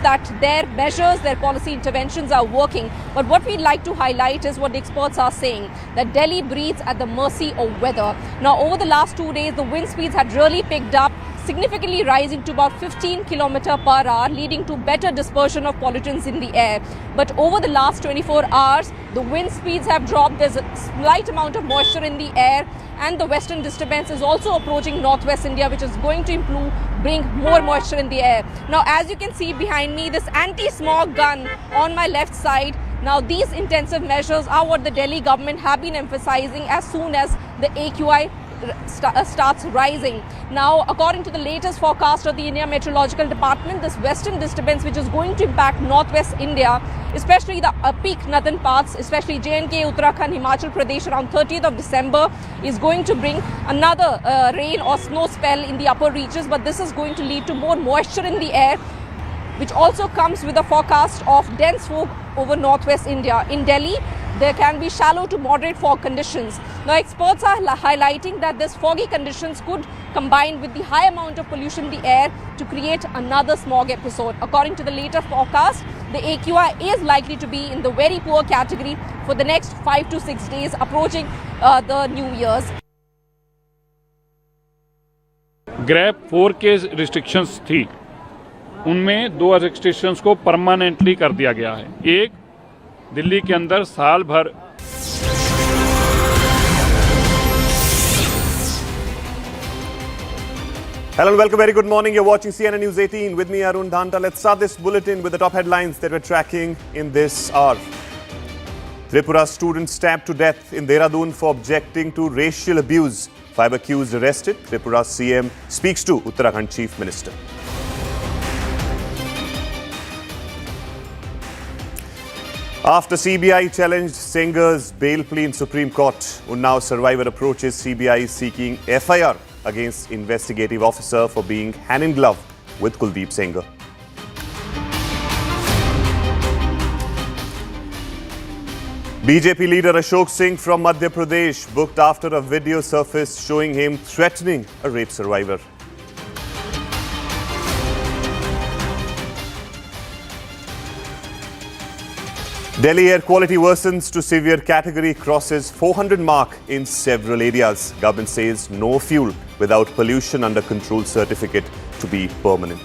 that their measures, their policy interventions are working. But what we'd like to highlight is what the experts are saying, that Delhi breathes at the mercy of weather. Now, over the last 2 days, the wind speeds had really picked up, significantly rising to about 15 km per hour, leading to better dispersion of pollutants in the air. But over the last 24 hours, the wind speeds have dropped. There's a slight amount of moisture in the air, and the western disturbance is also approaching northwest India, which is going to bring more moisture in the air. Now, as you can see behind me, this anti-smog gun on my left side. Now, these intensive measures are what the Delhi government have been emphasizing as soon as the AQI starts rising. Now, according to the latest forecast of the India Meteorological Department, this western disturbance, which is going to impact northwest India, especially the peak northern parts, especially J&K, Uttarakhand, Himachal Pradesh, around 30th of December, is going to bring another rain or snow spell in the upper reaches. But this is going to lead to more moisture in the air, which also comes with a forecast of dense fog over northwest India. In Delhi, there can be shallow to moderate fog conditions. Now, experts are highlighting that these foggy conditions could combine with the high amount of pollution in the air to create another smog episode. According to the latest forecast, the AQI is likely to be in the very poor category for the next 5 to 6 days approaching the New Year's. GRAP 4 के restrictions थी, उनमें 2 restrictions को permanently कर दिया गया है. एक, दिल्ली के अंदर साल भर Hello and welcome. Very good morning. You're watching CNN News 18 with me, Arun Dhanta. Let's start this bulletin with the top headlines that we're tracking in this hour. Tripura student stabbed to death in Dehradun for objecting to racial abuse. 5 accused arrested. Tripura CM speaks to Uttarakhand Chief Minister. After CBI challenged Sengar's bail plea in Supreme Court, Unnao survivor approaches CBI seeking FIR against investigative officer for being hand in glove with Kuldeep Sengar. BJP leader Ashok Singh from Madhya Pradesh booked after a video surfaced showing him threatening a rape survivor. Delhi air quality worsens to severe category, crosses 400 mark in several areas. Government says no fuel without pollution under control certificate to be permanent.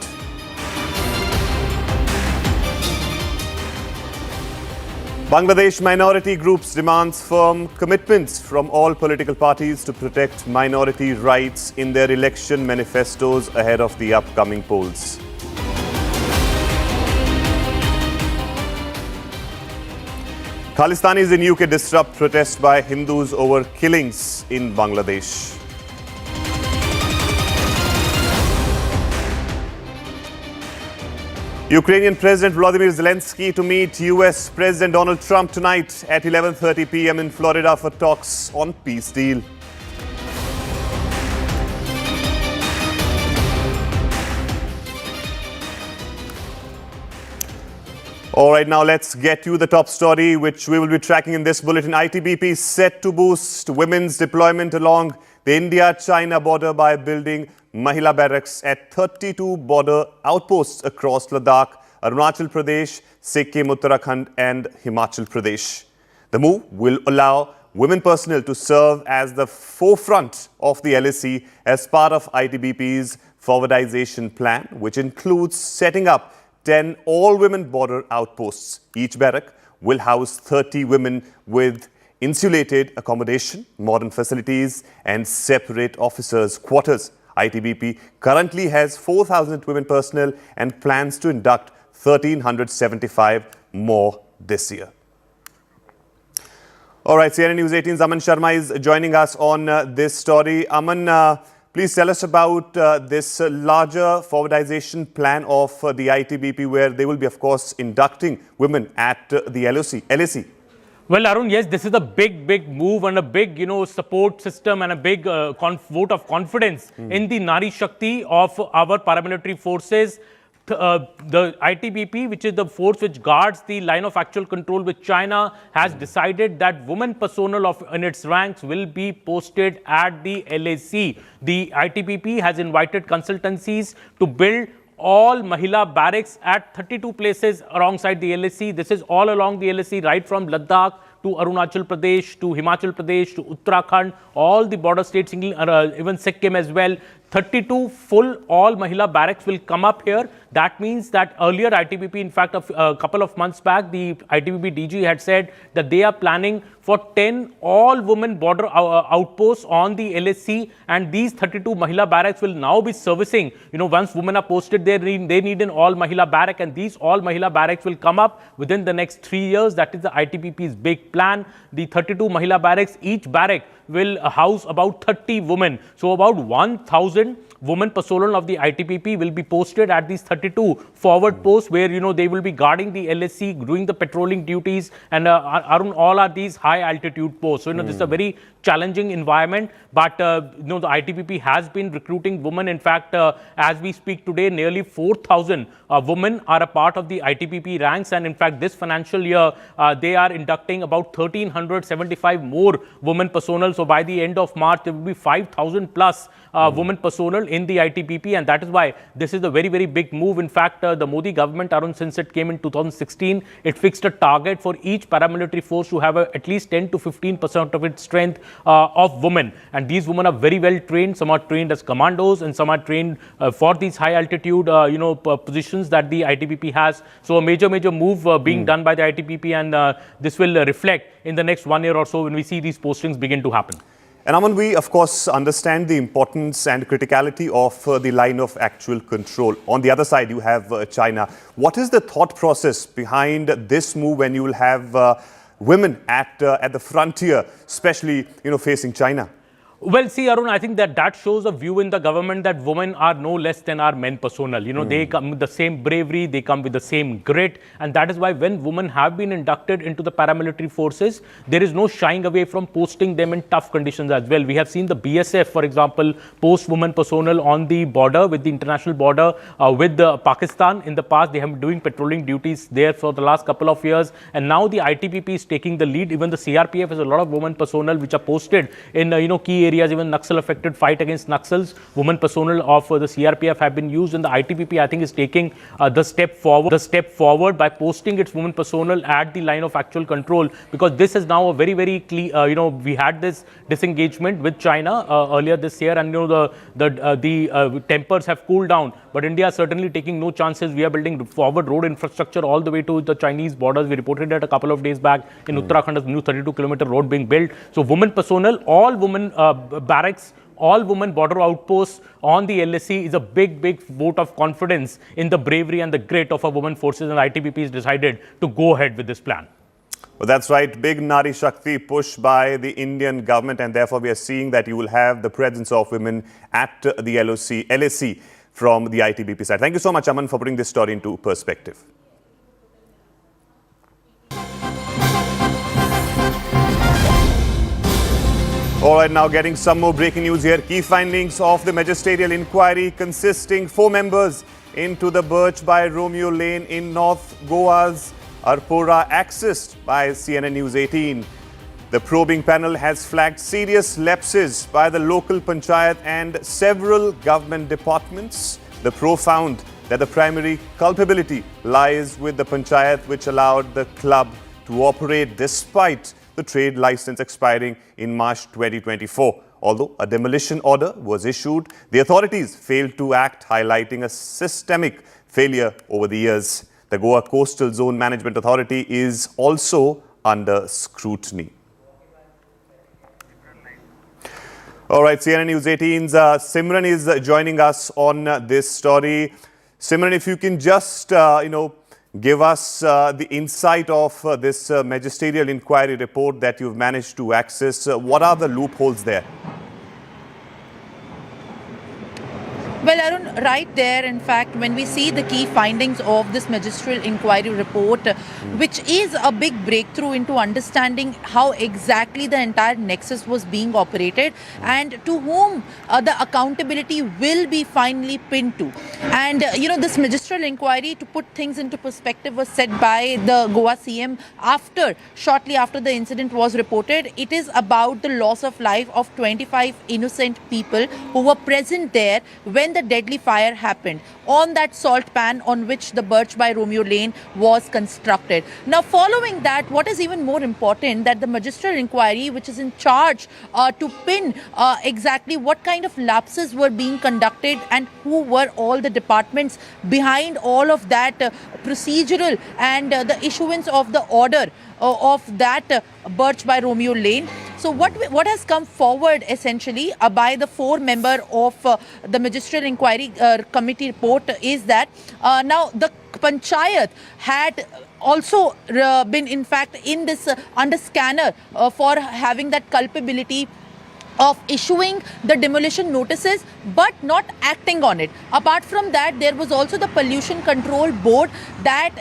Bangladesh minority groups demands firm commitments from all political parties to protect minority rights in their election manifestos ahead of the upcoming polls. Khalistanis in UK disrupt protests by Hindus over killings in Bangladesh. Ukrainian President Volodymyr Zelensky to meet US President Donald Trump tonight at 11:30 p.m. in Florida for talks on peace deal. All right, now let's get you the top story, which we will be tracking in this bulletin. ITBP set to boost women's deployment along the India-China border by building Mahila barracks at 32 border outposts across Ladakh, Arunachal Pradesh, Sikkim, Uttarakhand and Himachal Pradesh. The move will allow women personnel to serve as the forefront of the LAC as part of ITBP's forwardization plan, which includes setting up 10 all-women border outposts. Each barrack will house 30 women with insulated accommodation, modern facilities and separate officers' quarters. ITBP currently has 4,000 women personnel and plans to induct 1,375 more this year. All right, CNN News 18's Aman Sharma is joining us on this story. Aman, please tell us about this larger forwardization plan of the ITBP, where they will be, of course, inducting women at the LAC. Well, Arun, yes, this is a big move and a big, support system and a big vote of confidence in the Nari Shakti of our paramilitary forces. The ITBP, which is the force which guards the line of actual control with China, has decided that women personnel in its ranks will be posted at the LAC. The ITBP has invited consultancies to build all Mahila barracks at 32 places alongside the LAC. This is all along the LAC, right from Ladakh to Arunachal Pradesh, to Himachal Pradesh, to Uttarakhand, all the border states, even Sikkim as well. 32 full all Mahila barracks will come up here. That means that earlier ITBP, in fact, a couple of months back, the ITBP DG had said that they are planning for 10 all-women border outposts on the LAC, and these 32 Mahila barracks will now be servicing, once women are posted there, they need an all-Mahila barrack, and these all-Mahila barracks will come up within the next 3 years. That is the ITBP's big plan. The 32 Mahila barracks, each barrack will house about 30 women. So about 1,000 women personnel of the ITBP will be posted at these 32 forward posts where, they will be guarding the LAC, doing the patrolling duties, and all are these high altitude posts. So, this is a very challenging environment, but, the ITBP has been recruiting women. In fact, as we speak today, nearly 4,000 women are a part of the ITBP ranks. And in fact, this financial year, they are inducting about 1,375 more women personnel. So by the end of March, there will be 5,000 plus women personnel in the ITBP, and that is why this is a very, very big move. In fact, the Modi government, Arun, since it came in 2016, it fixed a target for each paramilitary force to have at least 10 to 15% of its strength of women. And these women are very well trained. Some are trained as commandos, and some are trained for these high altitude, positions that the ITBP has. So a major move being done by the ITBP, and this will reflect in the next 1 year or so when we see these postings begin to happen. And Aman, we of course understand the importance and criticality of the line of actual control. On the other side, you have China. What is the thought process behind this move when you will have women at the frontier, especially facing China? Well, see, Arun, I think that shows a view in the government that women are no less than our men personnel. They come with the same bravery, they come with the same grit. And that is why when women have been inducted into the paramilitary forces, there is no shying away from posting them in tough conditions as well. We have seen the BSF, for example, post women personnel on the border, with the international border with Pakistan. In the past, they have been doing patrolling duties there for the last couple of years. And now the ITBP is taking the lead. Even the CRPF has a lot of women personnel which are posted in, key areas, even Naxal-affected fight against Naxals. Women personnel of the CRPF have been used, and the ITBP, I think, is taking the step forward by posting its women personnel at the line of actual control, because this is now a very, very clear, we had this disengagement with China earlier this year, and the tempers have cooled down. But India is certainly taking no chances. We are building forward road infrastructure all the way to the Chinese borders. We reported that a couple of days back in Uttarakhand, a new 32-kilometer road being built. So women personnel, all women barracks, all women border outposts on the LAC is a big vote of confidence in the bravery and the grit of our women forces, and ITBP has decided to go ahead with this plan. Well, that's right. Big Nari Shakti push by the Indian government, and therefore we are seeing that you will have the presence of women at the LAC from the ITBP side. Thank you so much, Aman, for putting this story into perspective. All right, now getting some more breaking news here. Key findings of the magisterial inquiry consisting 4 members into the Birch by Romeo Lane in North Goa's Arpora, accessed by CNN News 18. The probing panel has flagged serious lapses by the local panchayat and several government departments. The probe found that the primary culpability lies with the panchayat, which allowed the club to operate despite the trade license expiring in March 2024. Although a demolition order was issued, the authorities failed to act, highlighting a systemic failure over the years. The Goa Coastal Zone Management Authority is also under scrutiny. All right, CNN News 18's Simran is joining us on this story. Simran, if you can just, give us the insight of this magisterial inquiry report that you've managed to access. What are the loopholes there? Well, Arun, right there, in fact, when we see the key findings of this magisterial inquiry report, which is a big breakthrough into understanding how exactly the entire nexus was being operated and to whom the accountability will be finally pinned to. And, this magisterial inquiry, to put things into perspective, was set by the Goa CM shortly after the incident was reported. It is about the loss of life of 25 innocent people who were present there when when the deadly fire happened on that salt pan on which the Birch by Romeo lane was constructed. Now, following that, what is even more important, that the magisterial inquiry, which is in charge to pin exactly what kind of lapses were being conducted and who were all the departments behind all of that procedural and the issuance of the order of that Birch by Romeo lane. So what has come forward essentially by the 4-member of the magisterial inquiry committee report is that now the panchayat had also been in fact in this under scanner for having that culpability of issuing the demolition notices but not acting on it. Apart from that, there was also the pollution control board that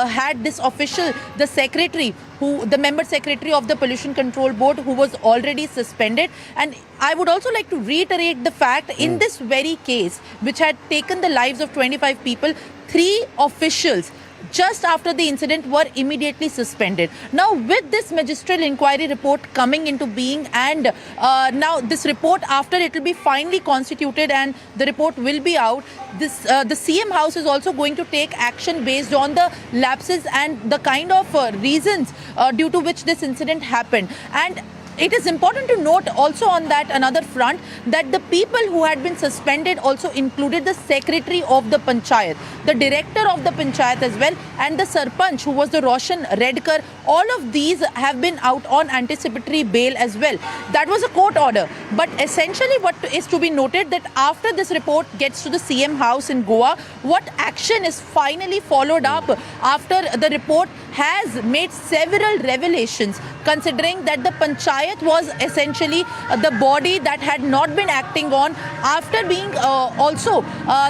had this official, the secretary, the member secretary of the pollution control board, who was already suspended. And I would also like to reiterate the fact in this very case, which had taken the lives of 25 people, 3 officials just after the incident were immediately suspended. Now, with this magisterial inquiry report coming into being, and now this report, after it will be finally constituted and the report will be out, this the CM House is also going to take action based on the lapses and the kind of reasons due to which this incident happened. And it is important to note also on that another front that the people who had been suspended also included the secretary of the panchayat, the director of the panchayat as well, and the sarpanch, who was the Roshan Redkar. All of these have been out on anticipatory bail as well. That was a court order. But essentially what is to be noted, that after this report gets to the CM House in Goa, what action is finally followed up after the report has made several revelations, considering that the panchayat was essentially the body that had not been acting on, after being also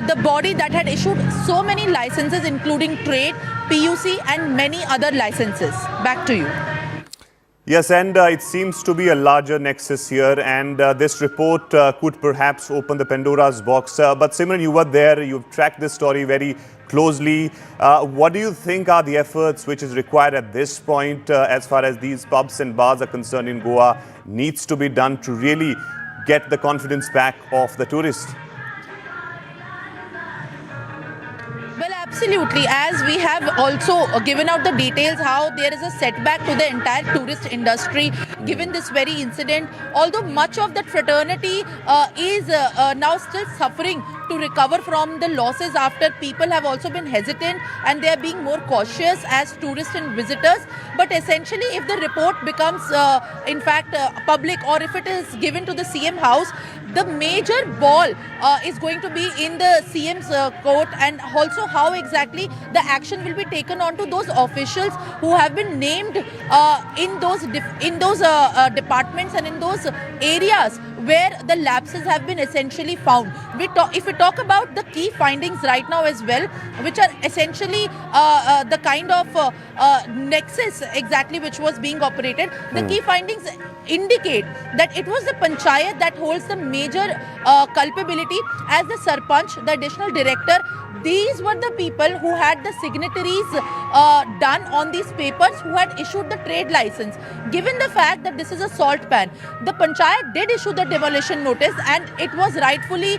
the body that had issued so many licenses, including trade, PUC and many other licenses. Back to you. Yes, and it seems to be a larger nexus here, and this report could perhaps open the Pandora's box. But Simran, you were there, you've tracked this story very closely. What do you think are the efforts which is required at this point as far as these pubs and bars are concerned in Goa needs to be done to really get the confidence back of the tourists? Well, absolutely. As we have also given out the details how there is a setback to the entire tourist industry given this very incident, although much of that fraternity is now still suffering to recover from the losses after people have also been hesitant and they are being more cautious as tourists and visitors. But essentially, if the report becomes in fact public, or if it is given to the CM House, the major ball is going to be in the CM's court, and also how exactly the action will be taken on to those officials who have been named in those departments and in those areas where the lapses have been essentially found. If we talk about the key findings right now as well, which are essentially the kind of nexus exactly which was being operated, the key findings indicate that it was the panchayat that holds the major culpability, as the sarpanch, the additional director. These were the people who had the signatories done on these papers, who had issued the trade license. Given the fact that this is a salt pan, the panchayat did issue the demolition notice, and it was rightfully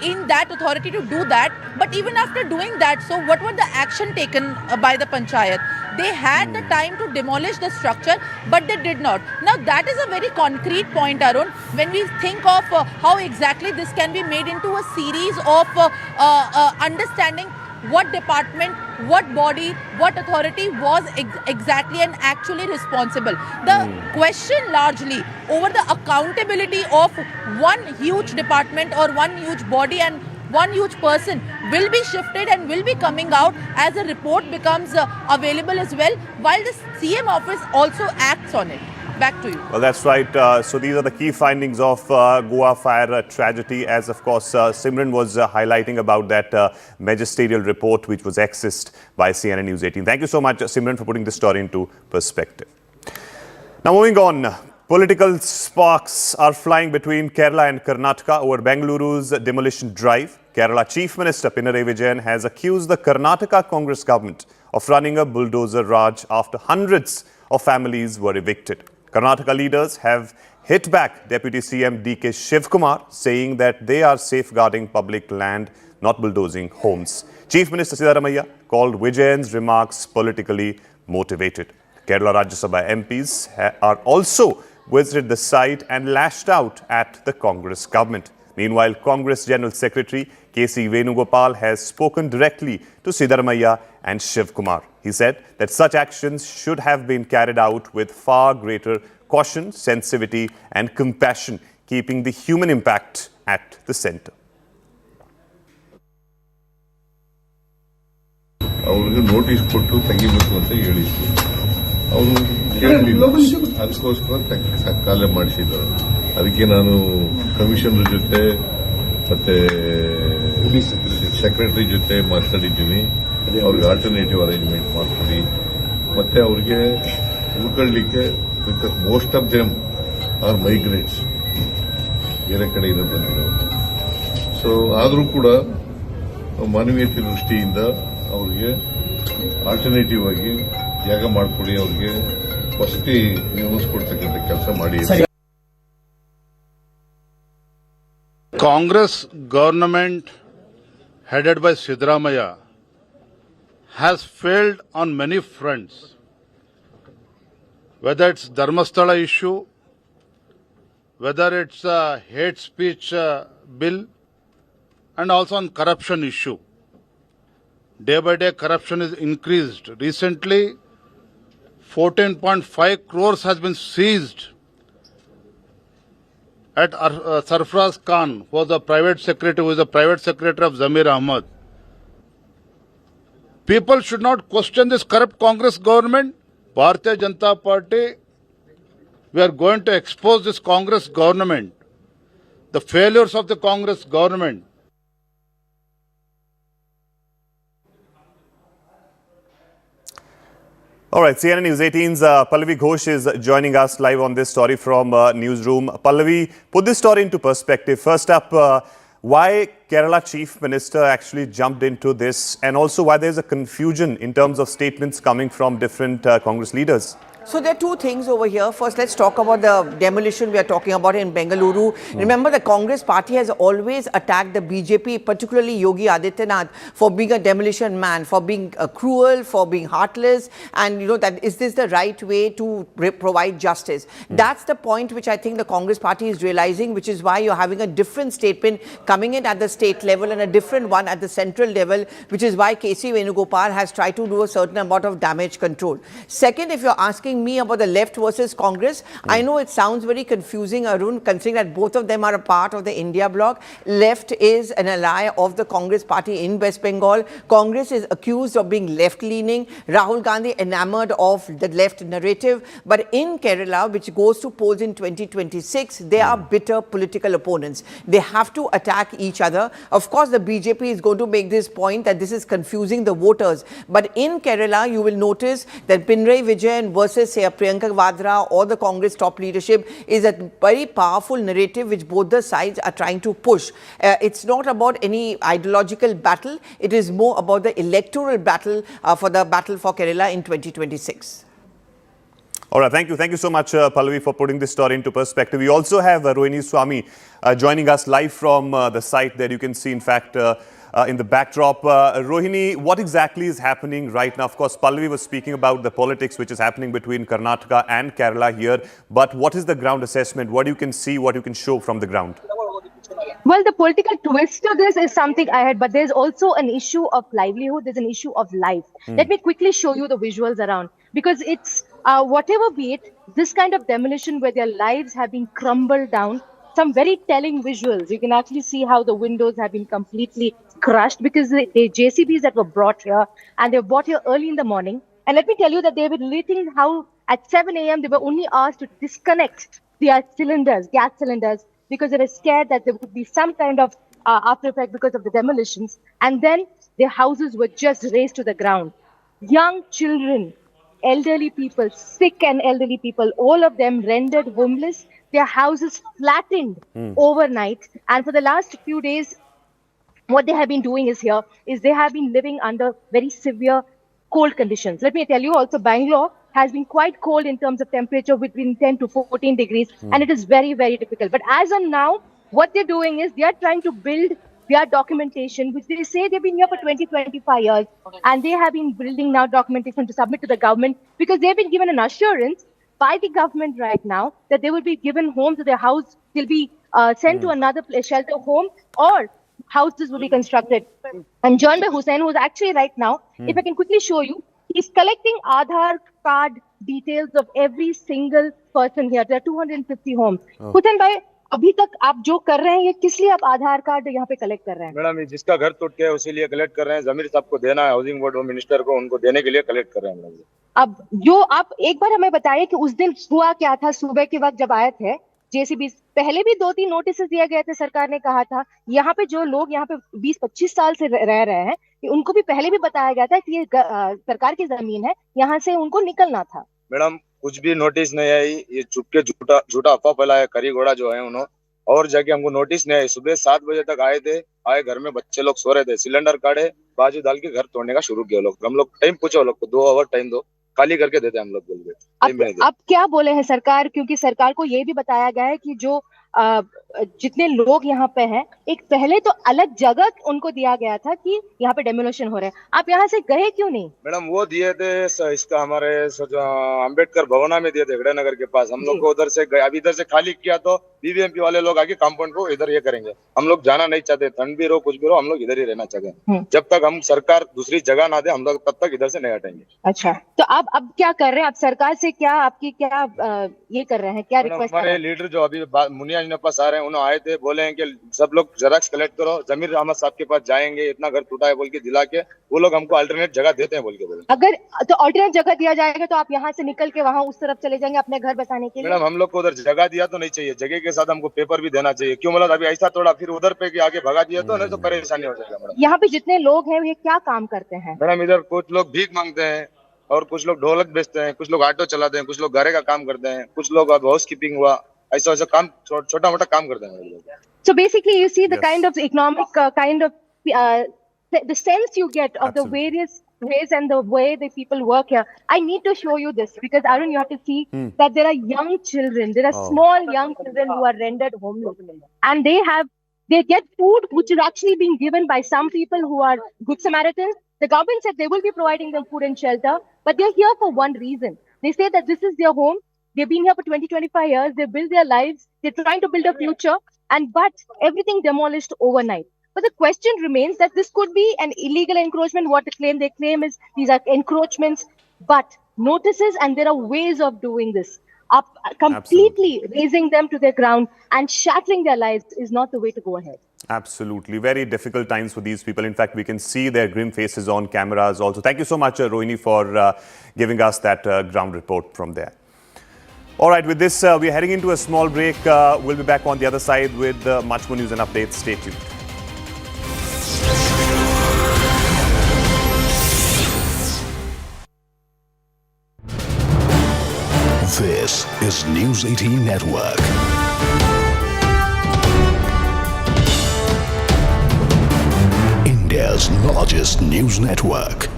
in that authority to do that. But even after doing that, so what were the action taken by the panchayat? They had the time to demolish the structure, but they did not. Now, that is a very concrete point, Arun, when we think of how exactly this can be made into a series of understanding what department, what body, what authority was exactly and actually responsible. The question largely over the accountability of one huge department or one huge body and one huge person will be shifted and will be coming out as a report becomes available as well, while the CM office also acts on it. Back to you. Well, that's right. So these are the key findings of Goa fire tragedy, as of course Simran was highlighting about that magisterial report which was accessed by CNN News 18. Thank you so much, Simran, for putting this story into perspective. Now moving on. Political sparks are flying between Kerala and Karnataka over Bengaluru's demolition drive. Kerala Chief Minister Pinarayi Vijayan has accused the Karnataka Congress government of running a bulldozer raj after hundreds of families were evicted. Karnataka leaders have hit back Deputy CM DK Shivkumar, saying that they are safeguarding public land, not bulldozing homes. Chief Minister Siddaramaiah called Vijayan's remarks politically motivated. Kerala Rajya Sabha MPs are also visited the site and lashed out at the Congress government. Meanwhile, Congress General Secretary K.C. Venugopal has spoken directly to Siddaramaiah and Shivkumar. He said that such actions should have been carried out with far greater caution, sensitivity and compassion, keeping the human impact at the center. ಅವ್ರಿಗೆ notice ಕೊಟ್ಟು ತೆಗಿಬೇಕು ಅಂತ ಹೇಳಿದ್ರು. ಅವರು ಕೇಳಲಿಲ್ಲ, ಅದಕ್ಕೋಸ್ಕರ ಕಾಲ ಮಾಡಿಸಿದ್ದಾರೆ. ಅದಕ್ಕೆ ನಾನು ಕಮಿಷನರ್ ಜೊತೆ ಮತ್ತೆ ಸೆಕ್ರೆಟರಿ ಜೊತೆ ಮಾತಾಡಿದ್ದೀನಿ. ಅವ್ರಿಗೆ ಆಲ್ಟರ್ನೇಟಿವ್ ಅರೇಂಜ್ಮೆಂಟ್ ಮಾಡ್ಕೊಡಿ, ಮತ್ತೆ ಅವ್ರಿಗೆ ಉಳ್ಕೊಳ್ಳಿಕ್ಕೆ, because most of them are migrates, ಬೇರೆ ಕಡೆಯಿಂದ ಬಂದಿರೋರು. ಸೊ ಆದರೂ ಕೂಡ ಮಾನವೀಯತೆ ದೃಷ್ಟಿಯಿಂದ ಅವ್ರಿಗೆ ಆಲ್ಟರ್ನೇಟಿವ್ ಆಗಿ ಜಾಗ ಮಾಡಿಕೊಡಿ, ಅವ್ರಿಗೆ ವಸತಿ ನಿರ್ಮಿಸ್ಕೊಡ್ತಕ್ಕಂಥ ಕೆಲಸ ಮಾಡಿ. Congress government headed by Siddaramaiah has failed on many fronts, whether it's Dharmasthala issue, whether it's a hate speech bill, and also on corruption issue. Day by day corruption is increased. Recently, 14.5 crores has been seized at Sarfraz Khan, who was the private secretary, who is the private secretary of Zamir Ahmad. People should not question this corrupt Congress government. Bharatiya Janata Party, we are going to expose this Congress government, the failures of the Congress government. All right, CNN News 18's Pallavi Ghosh is joining us live on this story from Newsroom. Pallavi, put this story into perspective. First up, why Kerala Chief Minister actually jumped into this, and also why there's a confusion in terms of statements coming from different Congress leaders. So there are two things over here. First, let's talk about the demolition we are talking about in Bengaluru. Remember, the Congress party has always attacked the BJP, particularly Yogi Adityanath, for being a demolition man, for being cruel, for being heartless. And, you know, that is this the right way to provide justice? That's the point which I think the Congress party is realizing, which is why you're having a different statement coming in at the state level and a different one at the central level, which is why K.C. Venugopal has tried to do a certain amount of damage control. Second, if you're asking me about the left versus Congress, I know it sounds very confusing, Arun, considering that both of them are a part of the India bloc. Left is an ally of the Congress party in West Bengal. Congress is accused of being left-leaning. Rahul Gandhi enamored of the left narrative. But in Kerala, which goes to polls in 2026, they are bitter political opponents. They have to attack each other. Of course, the BJP is going to make this point that this is confusing the voters. But in Kerala, you will notice that Pinarayi Vijayan versus, say, Priyanka Vadra or the Congress top leadership is a very powerful narrative which both the sides are trying to push. It's not about any ideological battle. It is more about the electoral battle for the battle for Kerala in 2026. All right, thank you. Thank you so much, Pallavi, for putting this story into perspective. We also have Rohini Swami joining us live from the site that you can see, in fact, in the backdrop. Rohini, what exactly is happening right now? Of course, Pallavi was speaking about the politics which is happening between Karnataka and Kerala here. But what is the ground assessment? What you can see, what you can show from the ground? Well, the political twist to this is something I had, but there's also an issue of livelihood. There's an issue of life. Let me quickly show you the visuals around, because it's whatever be it, this kind of demolition where their lives have been crumbled down. Some very telling visuals. You can actually see how the windows have been completely crushed because the JCBs that were brought here, and they were brought here early in the morning. And let me tell you that they were relating how at 7 a.m. they were only asked to disconnect their cylinders, gas cylinders, because they were scared that there would be some kind of after effect because of the demolitions. And then their houses were just razed to the ground. Young children, elderly people, sick and elderly people, all of them rendered homeless. Their houses flattened overnight. And for the last few days, what they have been doing is they have been living under very severe cold conditions. Let me tell you also, Bangalore, has been quite cold in terms of temperature, between 10 to 14 degrees, and it is very, very difficult. But as of now, what they're doing is they are trying to build their documentation, which they say they've been here for 20, 25 years, and they have been building now documentation to submit to the government, because they've been given an assurance by the government right now that they will be given homes to their house, they'll be sent to another shelter home, or houses will be constructed. And John Hussain, who's actually right now, if I can quickly show you, he's collecting Aadhaar card details of every single person here. There are 250 homes. Hussain bhai, अभी तक आप जो कर रहे हैं ये किस लिए आप आधार कार्ड यहाँ पे कलेक्ट कर रहे हैं? मैडम जिसका घर टूट गया उसी लिए कलेक्ट कर रहे हैं। जमीर साहब को देना है, हाउसिंग बोर्ड मिनिस्टर को, उनको देने के लिए कलेक्ट कर रहे हैं। अब जो आप एक बार हमें बताइए कि उस दिन हुआ क्या था सुबह के वक्त जब आए थे जेसीबी? पहले भी 2-3 नोटिस दिए गए थे, सरकार ने कहा था यहाँ पे जो लोग यहाँ पे 20-25 साल से रह रहे हैं कि उनको भी पहले भी बताया गया था कि ये सरकार की जमीन है, यहाँ से उनको निकलना था। मैडम कुछ भी नोटिस नहीं आई, ये चुपके झूठा अफवाह फैलाया करी घोड़ा जो है उन्होंने, और जाके हमको नोटिस नहीं आई। सुबह 7 बजे तक आए घर में बच्चे लोग सो रहे थे, सिलेंडर काढ़े बाजू डाल के घर तोड़ने का शुरू किया लोग। हम लोग टाइम पूछे लोग को 2 आवर टाइम दो, खाली करके देते हम लोग बोल के। अब क्या बोले हैं सरकार? क्योंकि सरकार को ये भी बताया गया है कि जो जितने लोग यहाँ पे हैं, एक पहले तो अलग जगह उनको दिया गया था कि यहाँ पे डेमोलिशन हो रहा है, आप यहाँ से गए क्यों नहीं? मैडम वो दिए थे इसका हमारे अम्बेडकर भवना में दिए थे गड़ा नगर के पास। हम लोग को उधर से गए, अभी इधर से खाली किया तो बीबीएमपी वाले लोग आके कंपाउंड को इधर ये करेंगे। हम लोग जाना नहीं चाहते, ठंड भी रहो कुछ भी रहो, हम लोग इधर ही रहना चाहते हैं। जब तक हम सरकार दूसरी जगह ना दे हम लोग तब तक इधर से नहीं हटेंगे। अच्छा, तो आप अब क्या कर रहे हैं? आप सरकार से क्या आपकी क्या ये कर रहे हैं, क्या रिक्वेस्ट? हमारे लीडर जो अभी मुनिया जी के पास आ रहे हैं, उन्होंने आए थे, बोले हैं कि सब लोग जेरॉक्स कलेक्ट करो, जमीर अहमद साहब के पास जाएंगे, इतना घर टूटा है बोल के दिला के वो लोग हमको अल्टरनेट जगह देते हैं बोल के बोले। अगर तो अल्टरनेट जगह दिया जाएगा तो आप यहाँ से निकल के वहाँ उस तरफ चले जाएंगे अपने घर बसाने के लिए? मैडम हम लोग को उधर जगह दिया तो नहीं चाहिए, जगह के साथ हमको पेपर भी देना चाहिए। क्यों मतलब अभी ऐसा थोड़ा फिर उधर पे आगे भगा दिया तो नहीं तो परेशानी हो जाएगा। मैडम यहाँ पे जितने लोग हैं ये क्या काम करते हैं? मैडम इधर कुछ लोग भीख मांगते हैं और कुछ लोग ढोलक बेचते हैं, कुछ लोग ऑटो चलाते हैं, कुछ लोग गारे का काम करते हैं, कुछ लोग अब हाउस कीपिंग हुआ, ऐसा ऐसा काम छोटा मोटा काम करते हैं। So basically you see the kind of economic the sense you get of the various ways and the way the people work here. I need to show you this because Arun, you have to see that there are young children, there are small young children who are rendered homeless, and they get food which is actually being given by some people who are good Samaritans. The government said they will be providing them food and shelter, but they're here for one reason. They say that this is their home. They've been here for 20-25 years. They build their lives. They're trying to build a future, but everything demolished overnight. But the question remains that this could be an illegal encroachment. What they claim is these are encroachments, but notices, and there are ways of doing this. Completely razing them to the ground and shattering their lives is not the way to go ahead. Absolutely. Very difficult times for these people. In fact, we can see their grim faces on cameras also. Thank you so much, Rohini, for giving us that ground report from there. All right, with this, we're heading into a small break. We'll be back on the other side with much more news and updates. Stay tuned. This is News 18 Network. India's largest news network.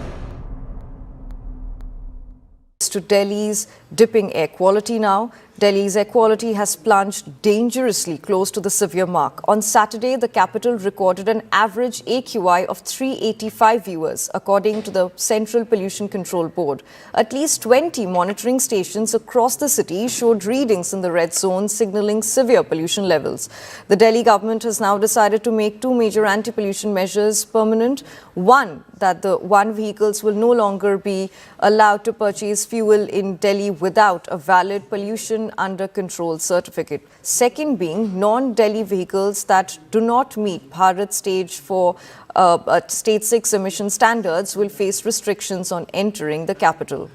To Delhi's dipping air quality now. Delhi's air quality has plunged dangerously close to the severe mark. On Saturday, the capital recorded an average AQI of 385 viewers, according to the Central Pollution Control Board. At least 20 monitoring stations across the city showed readings in the red zone, signaling severe pollution levels. The Delhi government has now decided to make two major anti-pollution measures permanent. One, that the vehicles will no longer be allowed to purchase fuel in Delhi without a valid pollution under control certificate. Second being non-Delhi vehicles that do not meet Bharat stage 4 stage 6 emission standards will face restrictions on entering the capital.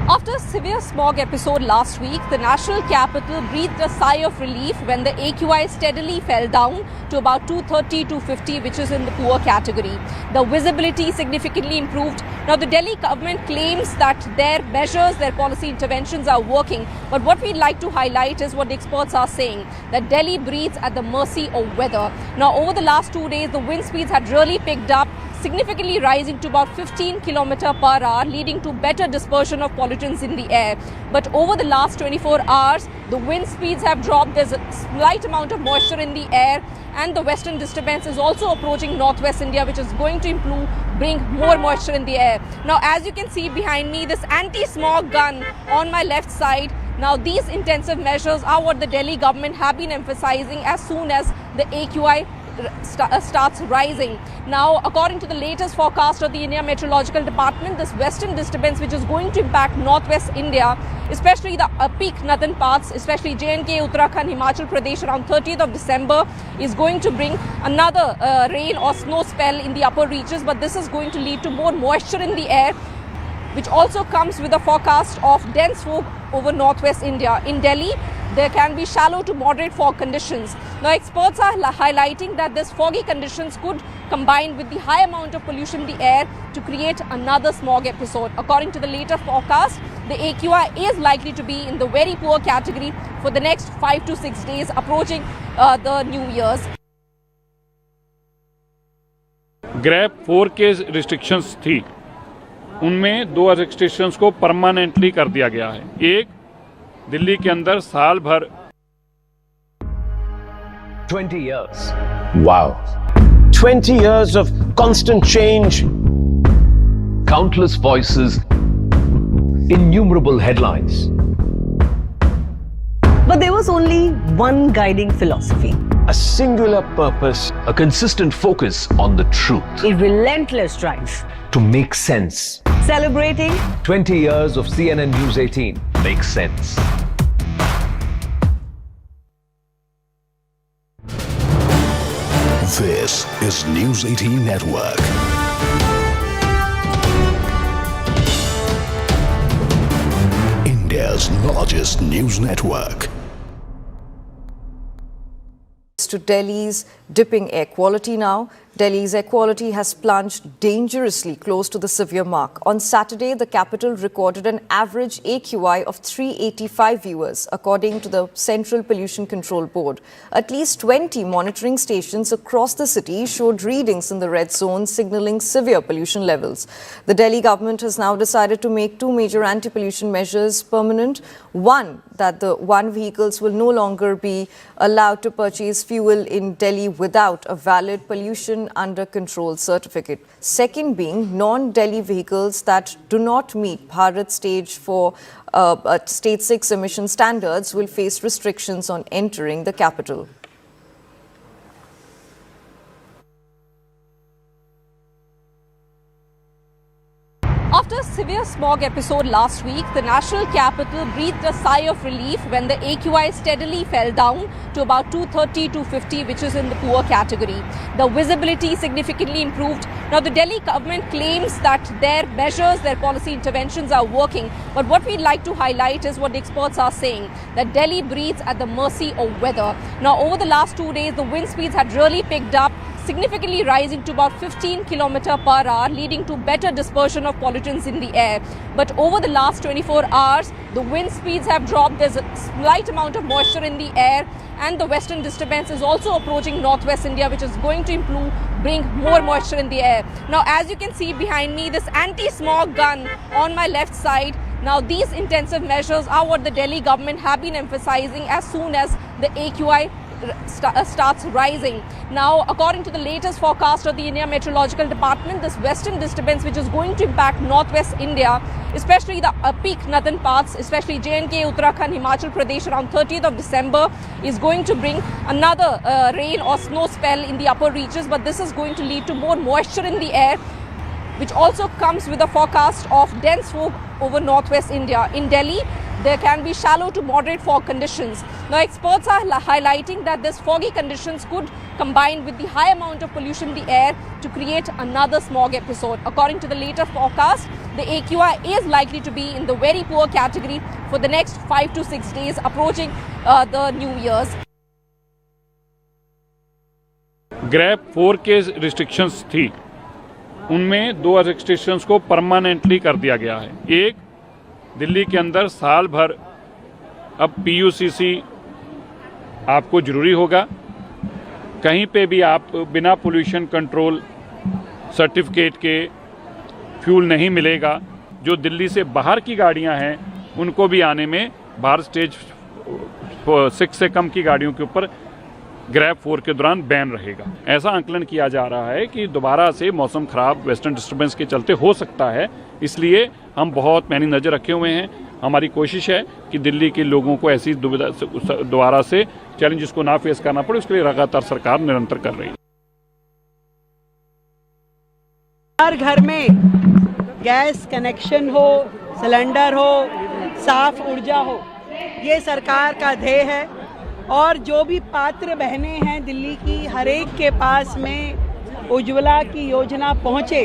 After severe smog episode last week, the national capital breathed a sigh of relief when the AQI steadily fell down to about 230, 250, which is in the poor category. The visibility significantly improved. Now, the Delhi government claims that their measures, their policy interventions are working. But what we'd like to highlight is what the experts are saying, that Delhi breathes at the mercy of weather. Now, over the last 2 days, the wind speeds had really picked up, significantly rising to about 15 km per hour, leading to better dispersion of pollutants in the air. But over the last 24 hours, the wind speeds have dropped. There's a slight amount of moisture in the air, and the western disturbance is also approaching northwest India, which is going to bring more moisture in the air. Now, as you can see behind me, this anti-smog gun on my left side. Now, these intensive measures are what the Delhi government have been emphasizing as soon as the AQI starts rising. Now, according to the latest forecast of the India Meteorological Department, this western disturbance, which is going to impact northwest India, especially the peak northern parts, especially J&K, Uttarakhand, Himachal Pradesh, around 30th of December, is going to bring another rain or snow spell in the upper reaches. But this is going to lead to more moisture in the air, which also comes with a forecast of dense fog over northwest India. In Delhi, there can be shallow to moderate fog conditions. Now, experts are highlighting that these foggy conditions could combine with the high amount of pollution in the air to create another smog episode. According to the latest forecast, the AQI is likely to be in the very poor category for the next 5 to 6 days approaching the New Year's. Grab 4 के restrictions थी, उनमें 2 restrictions को permanently कर दिया गया है। एक, दिल्ली के अंदर साल भर 20 years. Wow. 20 years of constant change. Countless voices. Innumerable headlines. But there was only one guiding philosophy. A singular purpose. A consistent focus on the truth. A relentless drive. To make sense. Celebrating 20 years of CNN News 18 makes sense. This is News 18 Network. India's largest news network. To Delhi's dipping air quality now. Delhi's air quality has plunged dangerously close to the severe mark. On Saturday, the capital recorded an average AQI of 385 viewers, according to the Central Pollution Control Board. At least 20 monitoring stations across the city showed readings in the red zone, signaling severe pollution levels. The Delhi government has now decided to make 2 major anti-pollution measures permanent. One, that the vehicles will no longer be allowed to purchase fuel in Delhi without a valid pollution under control certificate. Second being, non-Delhi vehicles that do not meet Bharat stage 4 stage 6 emission standards will face restrictions on entering the capital. After a severe smog episode last week, the national capital breathed a sigh of relief when the AQI steadily fell down to about 230, 250, which is in the poor category. The visibility significantly improved. Now, the Delhi government claims that their measures, their policy interventions are working. But what we'd like to highlight is what the experts are saying, that Delhi breathes at the mercy of weather. Now, over the last 2 days, the wind speeds had really picked up, significantly rising to about 15 km per hour, leading to better dispersion of pollutants in the air. But over the last 24 hours, the wind speeds have dropped. There's a slight amount of moisture in the air, and the western disturbance is also approaching northwest India, which is going to bring more moisture in the air. Now, as you can see behind me, this anti-smog gun on my left side. Now, these intensive measures are what the Delhi government have been emphasizing as soon as the AQI starts rising. Now, according to the latest forecast of the India Meteorological Department, this western disturbance, which is going to impact northwest India, especially the peak northern parts, especially J&K, Uttarakhand, Himachal Pradesh, around 30th of December, is going to bring another rain or snow spell in the upper reaches. But this is going to lead to more moisture in the air, which also comes with a forecast of dense fog over northwest India. In Delhi, there can be shallow to moderate fog conditions. Now, experts are highlighting that these foggy conditions could combine with the high amount of pollution in the air to create another smog episode. According to the latest forecast, the AQI is likely to be in the very poor category for the next 5 to 6 days approaching the New Year's. Grab 4 के restrictions थी, उनमें 2 restrictions को permanently कर दिया गया है। एक, दिल्ली के अंदर साल भर अब PUCC आपको ज़रूरी होगा। कहीं पे भी आप बिना पोल्यूशन कंट्रोल सर्टिफिकेट के फ्यूल नहीं मिलेगा। जो दिल्ली से बाहर की गाड़ियां हैं उनको भी आने में बाहर स्टेज 6 से कम की गाड़ियों के ऊपर ग्रैप 4 के दौरान बैन रहेगा। ऐसा आंकलन किया जा रहा है कि दोबारा से मौसम खराब वेस्टर्न डिस्टर्बेंस के चलते हो सकता है, इसलिए हम बहुत पैनी नज़र रखे हुए हैं। हमारी कोशिश है कि दिल्ली के लोगों को ऐसी दुविधा दोबारा से चैलेंजेस को ना फेस करना पड़े, उसके लिए लगातार सरकार निरंतर कर रही है। हर घर में गैस कनेक्शन हो, सिलेंडर हो, साफ ऊर्जा हो, ये सरकार का ध्येय है। और जो भी पात्र बहनें हैं दिल्ली की, हर एक के पास में उज्ज्वला की योजना पहुंचे,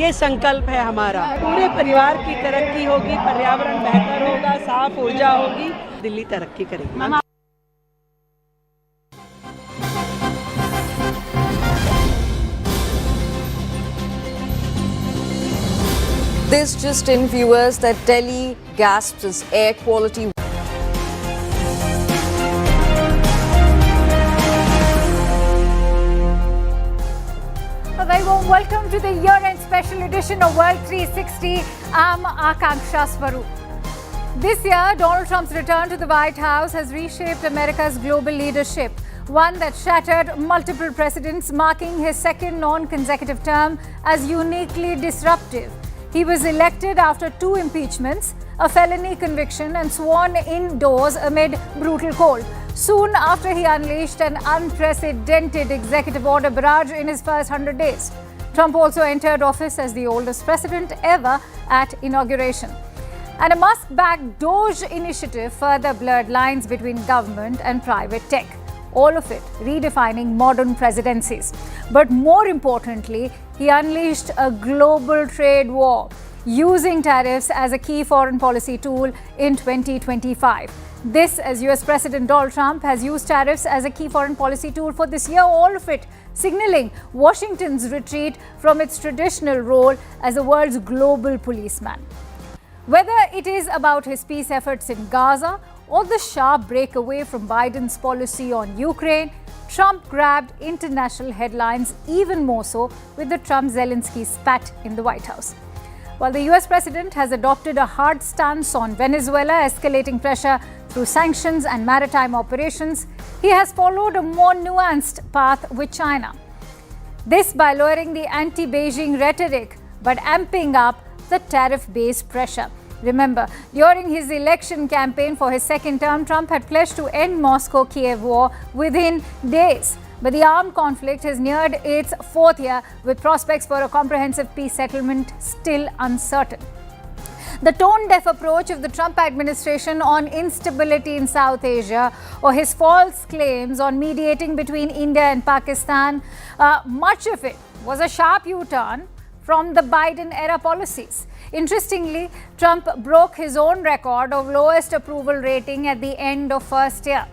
ये संकल्प है हमारा। पूरे परिवार की तरक्की होगी, पर्यावरण बेहतर होगा, साफ ऊर्जा होगी, दिल्ली तरक्की करेगी। This just in, viewers, that Delhi gasps as air quality. A very warm welcome to the year-end special edition of World 360. I'm Akanksha Swaroop. This year, Donald Trump's return to the White House has reshaped America's global leadership, one that shattered multiple precedents, marking his second non-consecutive term as uniquely disruptive. He was elected after 2 impeachments, a felony conviction, and sworn indoors amid brutal cold. Soon after, he unleashed an unprecedented executive order barrage in his first 100 days. Trump also entered office as the oldest president ever at inauguration. And a Musk-backed Doge initiative further blurred lines between government and private tech. All of it redefining modern presidencies. But more importantly, he unleashed a global trade war, using tariffs as a key foreign policy tool in 2025. This, as US President Donald Trump has used tariffs as a key foreign policy tool for this year, all of it signaling Washington's retreat from its traditional role as the world's global policeman. Whether it is about his peace efforts in Gaza or the sharp breakaway from Biden's policy on Ukraine, Trump grabbed international headlines even more so with the Trump-Zelensky spat in the White House. While the US president has adopted a hard stance on Venezuela, escalating pressure through sanctions and maritime operations, he has followed a more nuanced path with China. This by lowering the anti-Beijing rhetoric but amping up the tariff-based pressure. Remember, during his election campaign for his second term, Trump had pledged to end Moscow-Kiev war within days. But the armed conflict has neared its 4th year, with prospects for a comprehensive peace settlement still uncertain. The tone-deaf approach of the Trump administration on instability in South Asia, or his false claims on mediating between India and Pakistan, much of it was a sharp U-turn from the Biden-era policies. Interestingly, Trump broke his own record of lowest approval rating at the end of first year.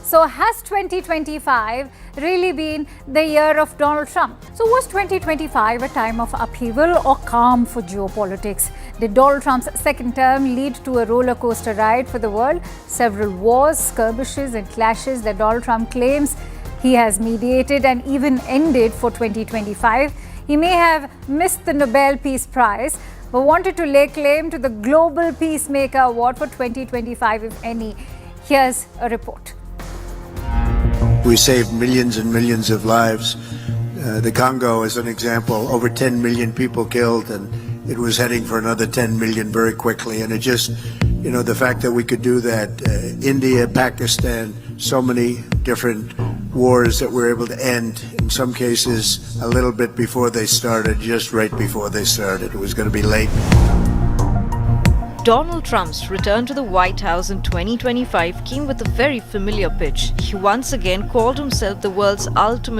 So has 2025 really been the year of Donald Trump? So was 2025 a time of upheaval or calm for geopolitics? Did Donald Trump's second term lead to a roller coaster ride for the world? Several wars, skirmishes and clashes that Donald Trump claims he has mediated and even ended for 2025. He may have missed the Nobel Peace Prize, but wanted to lay claim to the Global Peacemaker Award for 2025, if any. Here's a report. We saved millions and millions of lives. The Congo is an example, over 10 million people killed, and it was heading for another 10 million very quickly. And it just, the fact that we could do that, India, Pakistan, so many different wars that we're able to end, in some cases a little bit before they started, just right before they started. It was going to be late. Donald Trump's return to the White House in 2025 came with a very familiar pitch. He once again called himself the world's ultimate